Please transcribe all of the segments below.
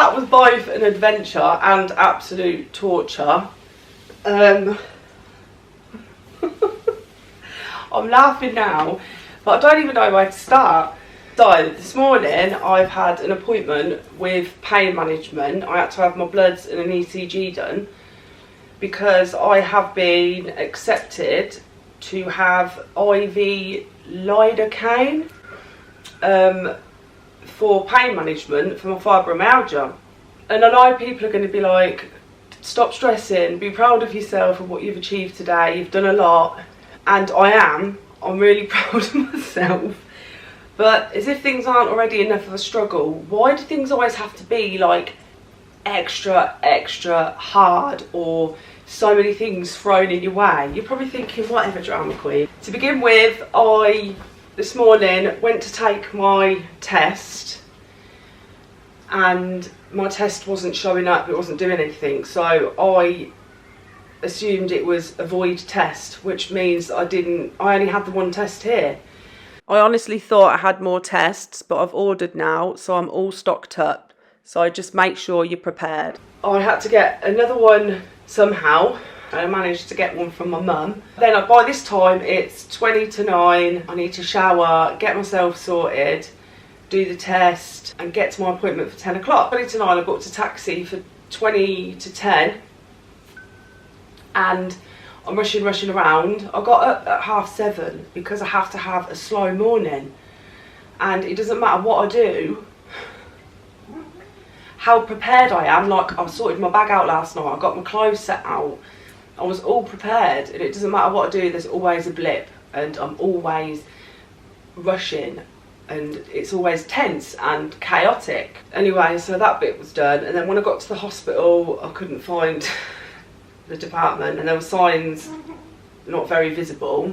that was both an adventure and absolute torture. I'm laughing now, but I don't even know where to start. So this morning I've had an appointment with pain management. I had to have my bloods and an ECG done because I have been accepted to have IV lidocaine for pain management for my fibromyalgia. And I know people are going to be like, stop stressing, be proud of yourself and what you've achieved today, you've done a lot. And I'm really proud of myself. But as if things aren't already enough of a struggle, why do things always have to be like extra hard, or so many things thrown in your way? You're probably thinking, whatever, drama queen. To begin with, this morning went to take my test and my test wasn't showing up, it wasn't doing anything. So I assumed it was a void test, which means I only had the one test here. I honestly thought I had more tests, but I've ordered now, so I'm all stocked up. So just make sure you're prepared. I had to get another one somehow. I managed to get one from my mum. Then by this time it's 20 to 9. I need to shower, get myself sorted, do the test and get to my appointment for 10 o'clock. 20 to 9 I booked a taxi for 20 to 10 and I'm rushing around. I got up at 7:30 because I have to have a slow morning, and it doesn't matter what I do, how prepared I am. Like, I sorted my bag out last night, I got my clothes set out, I was all prepared, and it doesn't matter what I do, there's always a blip and I'm always rushing and it's always tense and chaotic. Anyway, so that bit was done, and then when I got to the hospital I couldn't find the department and there were signs not very visible,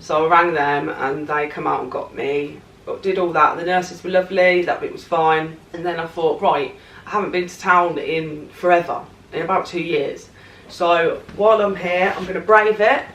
so I rang them and they come out and got me, but did all that. The nurses were lovely, that bit was fine. And then I thought, right, I haven't been to town in forever, in about 2 years, so while I'm here I'm going to brave it.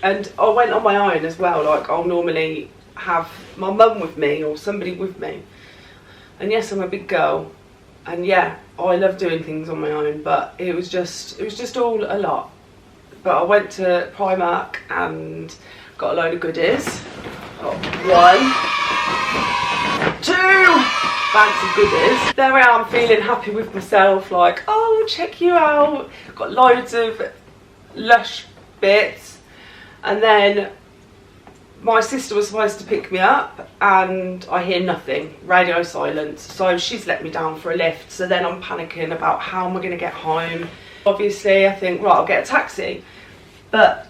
And I went on my own as well. Like, I'll normally have my mum with me or somebody with me, and yes, I'm a big girl, and yeah, I love doing things on my own, but it was just all a lot. But I went to Primark and got a load of goodies. Got 1, 2 bags of goodies. There I am, feeling happy with myself, like, oh, check you out. Got loads of Lush bits. And then my sister was supposed to pick me up and I hear nothing, radio silence, so she's let me down for a lift. So then I'm panicking about how am I going to get home. Obviously I think, right, I'll get a taxi, but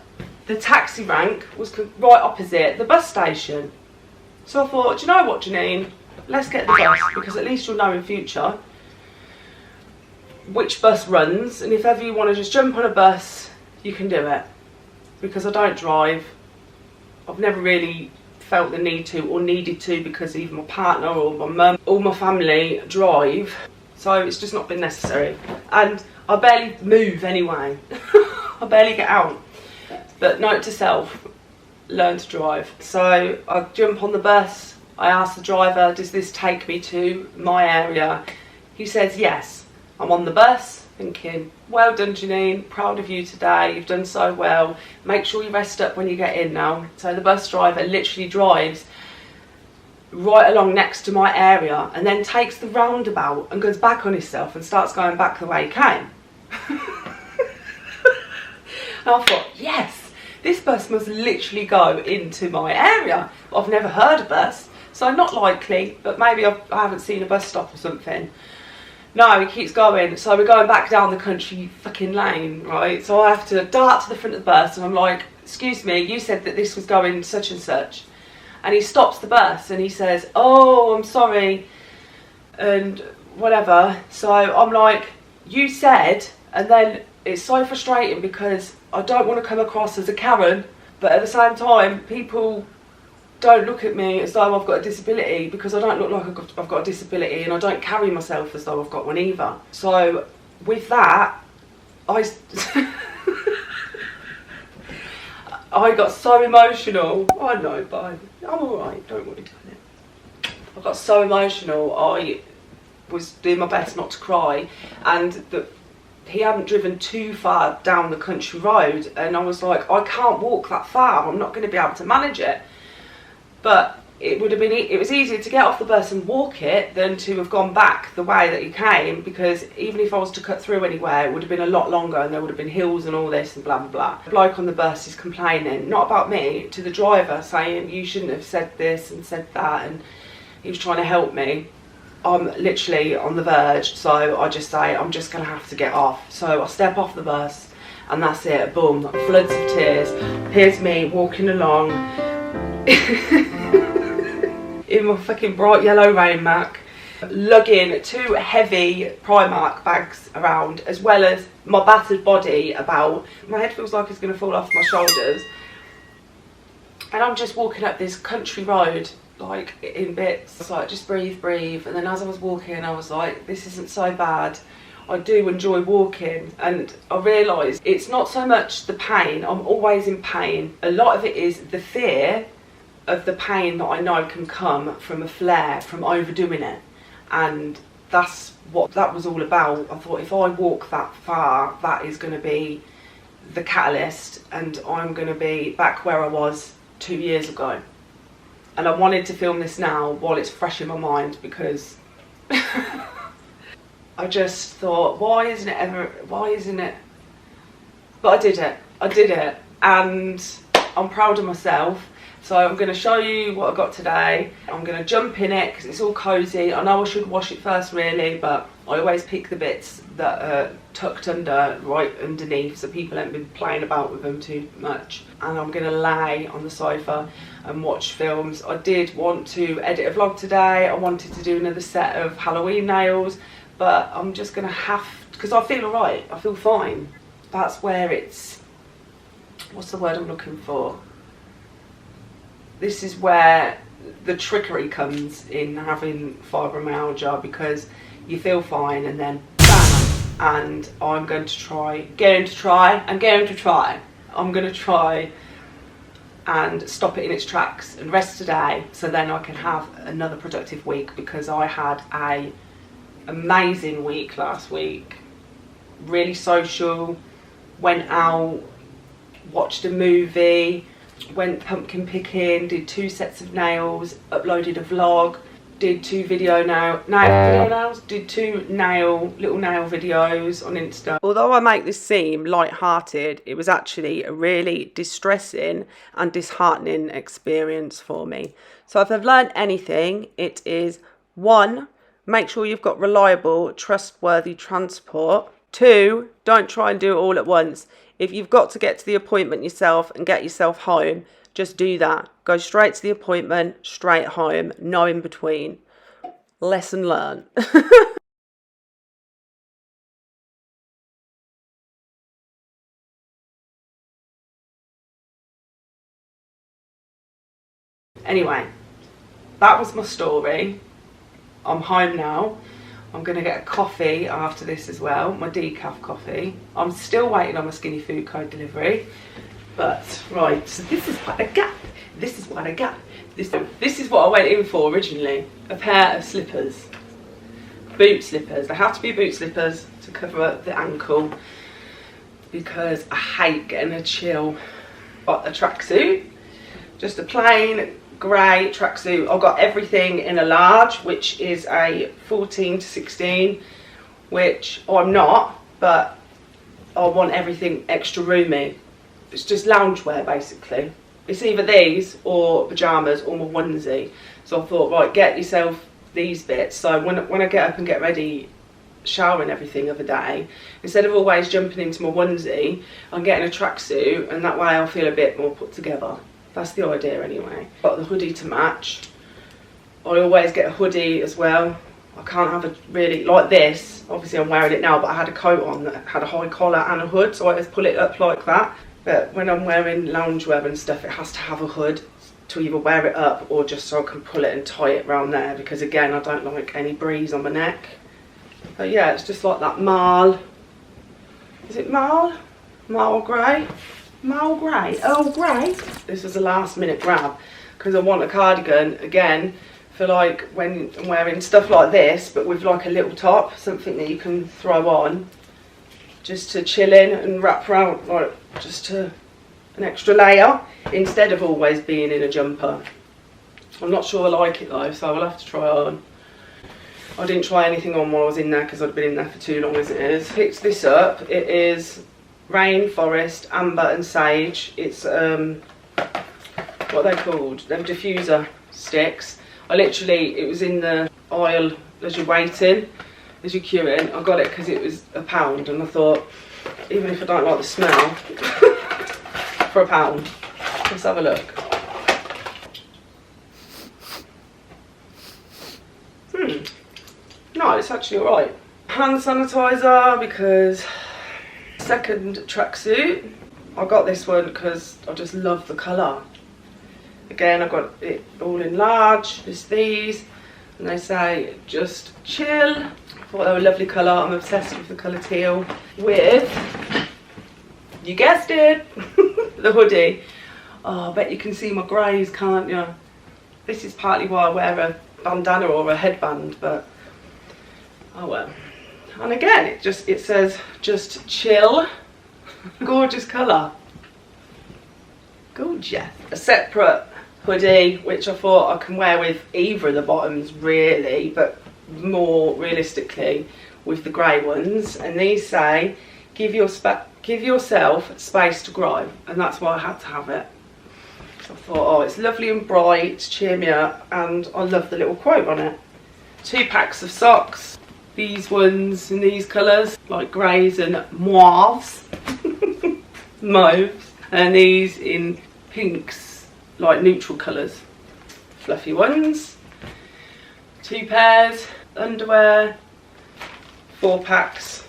the taxi rank was right opposite the bus station. So I thought, do you know what, Janine, let's get the bus, because at least you'll know in future which bus runs, and if ever you want to just jump on a bus you can do it, because I don't drive. I've never really felt the need to or needed to, because either my partner or my mum or my family drive, so it's just not been necessary. And I barely move anyway. I barely get out. But note to self, learn to drive. So I jump on the bus, I ask the driver, does this take me to my area? He says yes. I'm on the bus thinking, well done Janine, proud of you today, you've done so well, make sure you rest up when you get in now. So the bus driver literally drives right along next to my area and then takes the roundabout and goes back on himself and starts going back the way he came. And I thought, yes, this bus must literally go into my area. I've never heard a bus, so not likely, but maybe I haven't seen a bus stop or something. No, he keeps going, so we're going back down the country fucking lane, right? So I have to dart to the front of the bus and I'm like, excuse me, you said that this was going such and such. And he stops the bus and he says, oh, I'm sorry, and whatever. So I'm like, you said, and then it's so frustrating because I don't want to come across as a Karen, but at the same time, people don't look at me as though I've got a disability, because I don't look like I've got a disability, and I don't carry myself as though I've got one either. So with that, I got so emotional. I know, but I'm alright, don't worry about it. I got so emotional, I was doing my best not to cry, and he hadn't driven too far down the country road, and I was like, I can't walk that far, I'm not going to be able to manage it. But it was easier to get off the bus and walk it than to have gone back the way that he came, because even if I was to cut through anywhere, it would have been a lot longer, and there would have been hills and all this and blah blah blah. The bloke on the bus is complaining, not about me, to the driver, saying you shouldn't have said this and said that, and he was trying to help me. I'm literally on the verge, so I just say I'm just going to have to get off. So I step off the bus, and that's it, boom, floods of tears. Here's me walking along in my fucking bright yellow rain mac, lugging 2 heavy Primark bags around, as well as my battered body about. My head feels like it's going to fall off my shoulders, and I'm just walking up this country road like in bits. It's like, just breathe, breathe. And then as I was walking, I was like, this isn't so bad. I do enjoy walking, and I realised it's not so much the pain. I'm always in pain. A lot of it is the fear of the pain that I know can come from a flare, from overdoing it, and that's what that was all about. I thought, if I walk that far, that is going to be the catalyst, and I'm going to be back where I was 2 years ago. And I wanted to film this now while it's fresh in my mind, because I just thought, why isn't it? But I did it, and I'm proud of myself. So I'm going to show you what I got today. I'm going to jump in it because it's all cosy. I know I should wash it first really, but I always pick the bits that are tucked under, right underneath, so people haven't been playing about with them too much. And I'm going to lay on the sofa and watch films. I did want to edit a vlog today. I wanted to do another set of Halloween nails, but I'm just going to have, because I feel alright, I feel fine. That's where it's, what's the word I'm looking for? This is where the trickery comes in having fibromyalgia, because you feel fine and then bam, and I'm going to try and stop it in its tracks and rest today, so then I can have another productive week, because I had a amazing week last week. Really social, went out, watched a movie, went pumpkin picking, did 2 sets of nails, uploaded a vlog, did 2 did 2 little nail videos on Insta. Although I make this seem light-hearted, it was actually a really distressing and disheartening experience for me. So if I've learned anything, it is 1, make sure you've got reliable, trustworthy transport. 2, don't try and do it all at once. If you've got to get to the appointment yourself and get yourself home, just do that. Go straight to the appointment, straight home, no in between. Lesson learned. Anyway, that was my story. I'm home now. I'm going to get a coffee after this as well, my decaf coffee. I'm still waiting on my Skinny Food Code delivery. But, right, so this is what I got. This is what I got. This is what I went in for originally. A pair of slippers. Boot slippers. They have to be boot slippers to cover up the ankle, because I hate getting a chill. Got a tracksuit. Just a plain grey tracksuit. I've got everything in a large, which is a 14 to 16, which I'm not, but I want everything extra roomy. It's just loungewear basically. It's either these or pyjamas or my onesie. So I thought, right, get yourself these bits. So when I get up and get ready, shower and everything of a day, instead of always jumping into my onesie, I'm getting a tracksuit, and that way I'll feel a bit more put together. That's the idea anyway. Got the hoodie to match. I always get a hoodie as well. I can't have a really, like this, obviously I'm wearing it now, but I had a coat on that had a high collar and a hood, so I just pull it up like that. But when I'm wearing loungewear and stuff, it has to have a hood to either wear it up or just so I can pull it and tie it around there, because again, I don't like any breeze on my neck. But yeah, it's just like that marl. Is it marl? Marl grey? Marl grey? Oh, grey. This was a last minute grab because I want a cardigan again for like when I'm wearing stuff like this, but with like a little top, something that you can throw on just to chill in and wrap around, like just to an extra layer instead of always being in a jumper. I'm not sure I like it though, so I'll have to try it on. I didn't try anything on while I was in there because I'd been in there for too long as it is. Picked this up. It is Rain Forest, Amber and Sage. It's what are they called? Them diffuser sticks. I literally, it was in the aisle as you're waiting, as you're queuing. I got it because it was £1 and I thought, even if I don't like the smell, for £1. Let's have a look. No, it's actually alright. Hand sanitizer because second tracksuit. I got this one because I just love the colour. Again, I got it all in large, just these, and they say just chill. I thought they were a lovely colour. I'm obsessed with the colour teal. With, you guessed it, the hoodie. Oh, I bet you can see my greys, can't you? This is partly why I wear a bandana or a headband, but oh well. And again, it says just chill. Gorgeous colour. Gorgeous. A separate hoodie, which I thought I can wear with either of the bottoms really, but more realistically with the grey ones. And these say, give yourself space to grow. And that's why I had to have it. So I thought, oh, it's lovely and bright, cheer me up, and I love the little quote on it. 2 packs of socks. These ones in these colours, like greys and mauves, mauves, and these in pinks, like neutral colours. Fluffy ones. 2 pairs, underwear, 4 packs.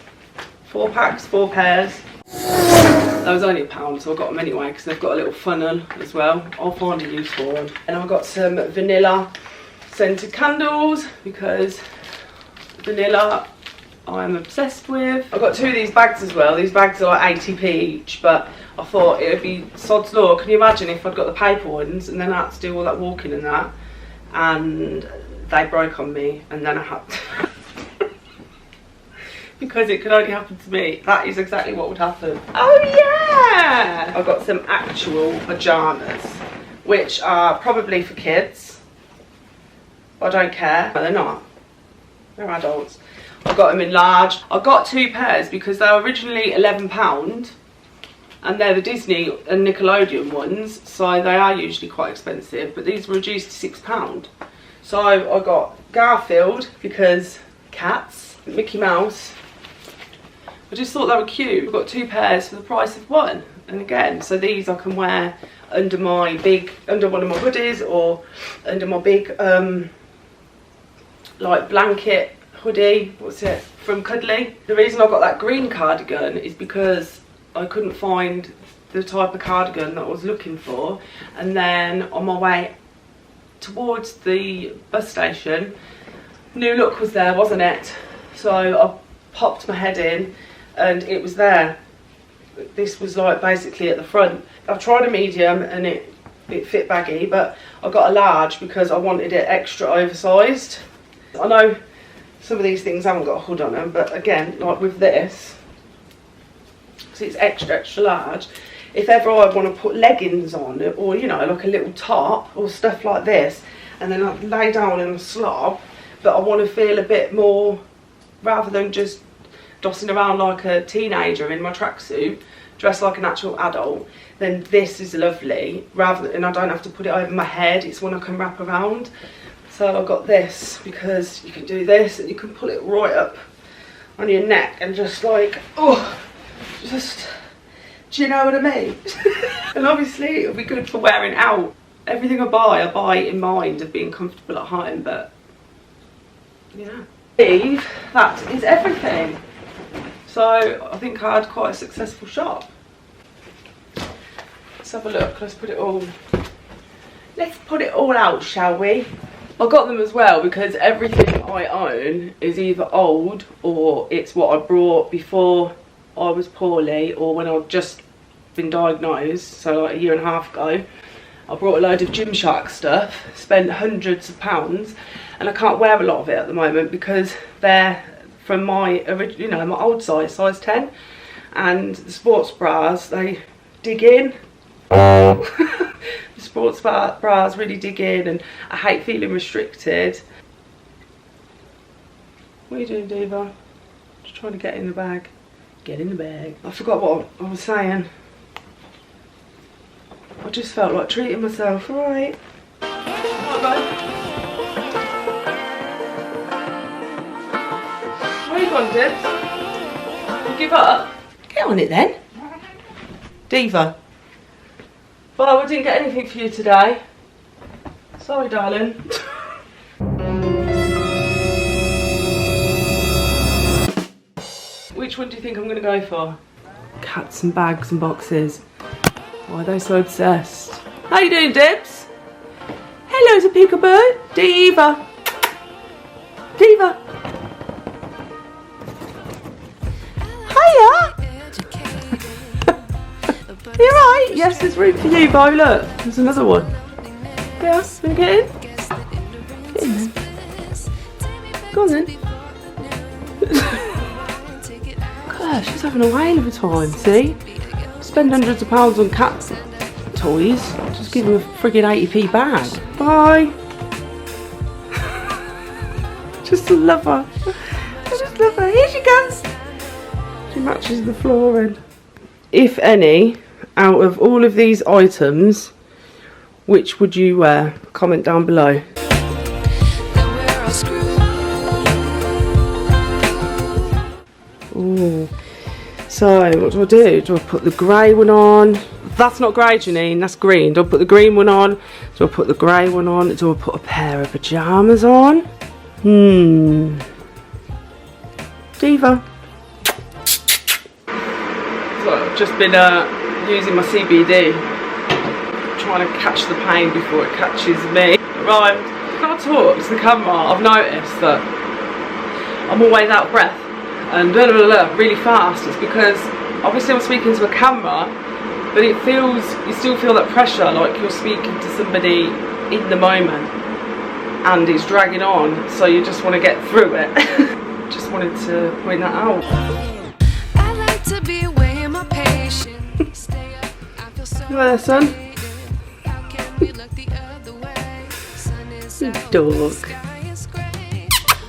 4 packs, 4 pairs. That was only £1, so I got them anyway because they've got a little funnel as well. I'll find a use for them. And I've got some vanilla scented candles because vanilla I'm obsessed with. I've got 2 of these bags as well. These bags are like 80p each, but I thought it would be sod's law. Can you imagine if I'd got the paper ones and then I had to do all that walking and that, and they broke on me and then I had to because it could only happen to me. That is exactly what would happen. Oh yeah! I've got some actual pyjamas, which are probably for kids. I don't care. But they're not. They're adults. I got them in large. I got 2 pairs because they were originally £11 and they're the Disney and Nickelodeon ones, so they are usually quite expensive, but these were reduced to £6. So I got Garfield because cats, Mickey Mouse. I just thought they were cute. I've got 2 pairs for the price of 1. And again, so these I can wear under my under one of my hoodies or under my big like blanket hoodie, what's it, from Cuddly. The reason I got that green cardigan is because I couldn't find the type of cardigan that I was looking for, and then on my way towards the bus station, New Look was there, wasn't it? So I popped my head in and it was there. This was like basically at the front. I've tried a medium and it fit baggy, but I got a large because I wanted it extra oversized. I know some of these things haven't got a hood on them, but again, like with this, because it's extra large, if ever I want to put leggings on, or you know, like a little top or stuff like this, and then I lay down in a slob, but I want to feel a bit more, rather than just dossing around like a teenager in my tracksuit, dressed like an actual adult, then this is lovely, rather than, and I don't have to put it over my head, it's one I can wrap around. So I got this because you can do this and you can pull it right up on your neck and just like, oh, just, do you know what I mean? And obviously it'll be good for wearing out. Everything I buy in mind of being comfortable at home, but yeah. That is everything. So I think I had quite a successful shop. Let's have a look, let's put it all out, shall we? I got them as well because everything I own is either old or it's what I brought before I was poorly or when I'd just been diagnosed, so like a year and a half ago. I brought a load of Gymshark stuff, spent hundreds of pounds, and I can't wear a lot of it at the moment because they're from my original, my old size 10, and the sports bras, they dig in. The sports bras really dig in, and I hate feeling restricted. What are you doing, Diva? Just trying to get in the bag. Get in the bag. I forgot what I was saying. I just felt like treating myself. Alright. Where you gone, Dibs? You give up? Get on it then. Diva. Well, I didn't get anything for you today. Sorry, darling. Which one do you think I'm going to go for? Cats and bags and boxes. Why are they so obsessed? How you doing, Dibs? Hello to Peekaboo. Diva. Diva. Hiya. You alright? Yes, there's room for you, Bo. Look, there's another one. Yeah, wanna get in? Get in then. Go on then. Gosh, she's having a whale of a time, see? Spend hundreds of pounds on cat toys, just give them a friggin' 80p bag. Bye. Just love her. I just love her. Here she goes. She matches the flooring. If any, out of all of these items, which would you wear? Comment down below. Ooh. So, what do I do? Do I put the grey one on? That's not grey, Janine, that's green. Do I put the green one on? Do I put the grey one on? Do I put a pair of pyjamas on? Diva. So I've just been using my CBD, trying to catch the pain before it catches me. Right, when I talk to the camera, I've noticed that I'm always out of breath and blah, blah, blah, really fast. It's because obviously I'm speaking to a camera, but it feels, you still feel that pressure, like you're speaking to somebody in the moment and it's dragging on, so you just want to get through it. Just wanted to point that out. I like to be away in my patience. You there, son? You dog.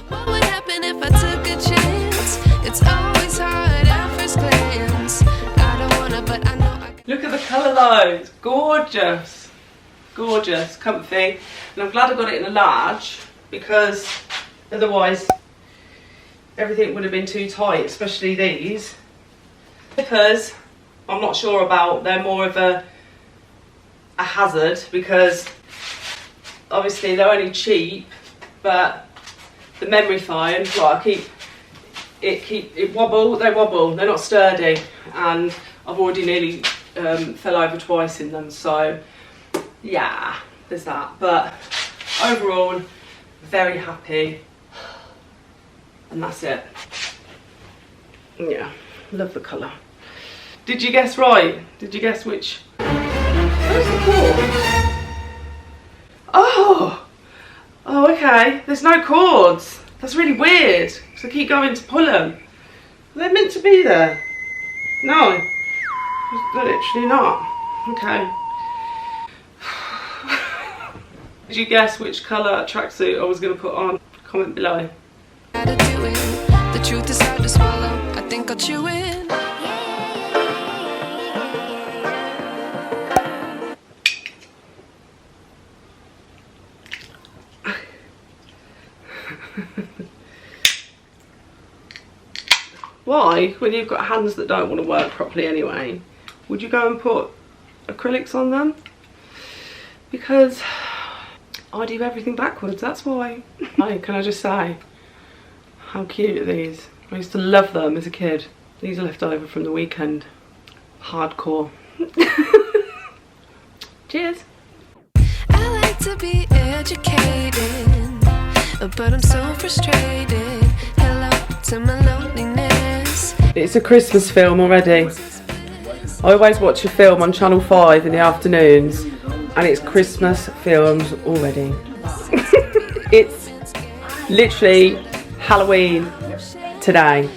What would happen if I took a chance? It's always hard at first glance. I don't wanna, but I know I can. Look at the colour though, it's gorgeous. Gorgeous, comfy. And I'm glad I got it in a large because otherwise everything would have been too tight, especially these. Slippers, I'm not sure about, they're more of a hazard because obviously they're only cheap, but the memory foam, like they wobble, they're not sturdy, and I've already nearly fell over twice in them, so yeah, there's that. But overall, very happy, and that's it. Yeah, love the colour. Did you guess right? Did you guess which? Where's the cord? Oh, okay. There's no cords. That's really weird, because I keep going to pull them. They're meant to be there. No, they're literally not. Okay. Did you guess which colour tracksuit I was going to put on? Comment below. The truth is hard to swallow. I think I'll chew it. Why, when you've got hands that don't want to work properly anyway, would you go and put acrylics on them? Because I do everything backwards, that's why. Hey, can I just say, how cute are these? I used to love them as a kid. These are left over from the weekend. Hardcore. Cheers. I like to be educated, but I'm so frustrated. Hello to my loneliness. It's a Christmas film already. I always watch a film on Channel 5 in the afternoons and it's Christmas films already. It's literally Halloween today.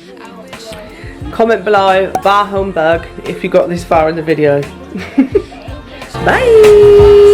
Comment below, bah humbug, if you got this far in the video. Bye!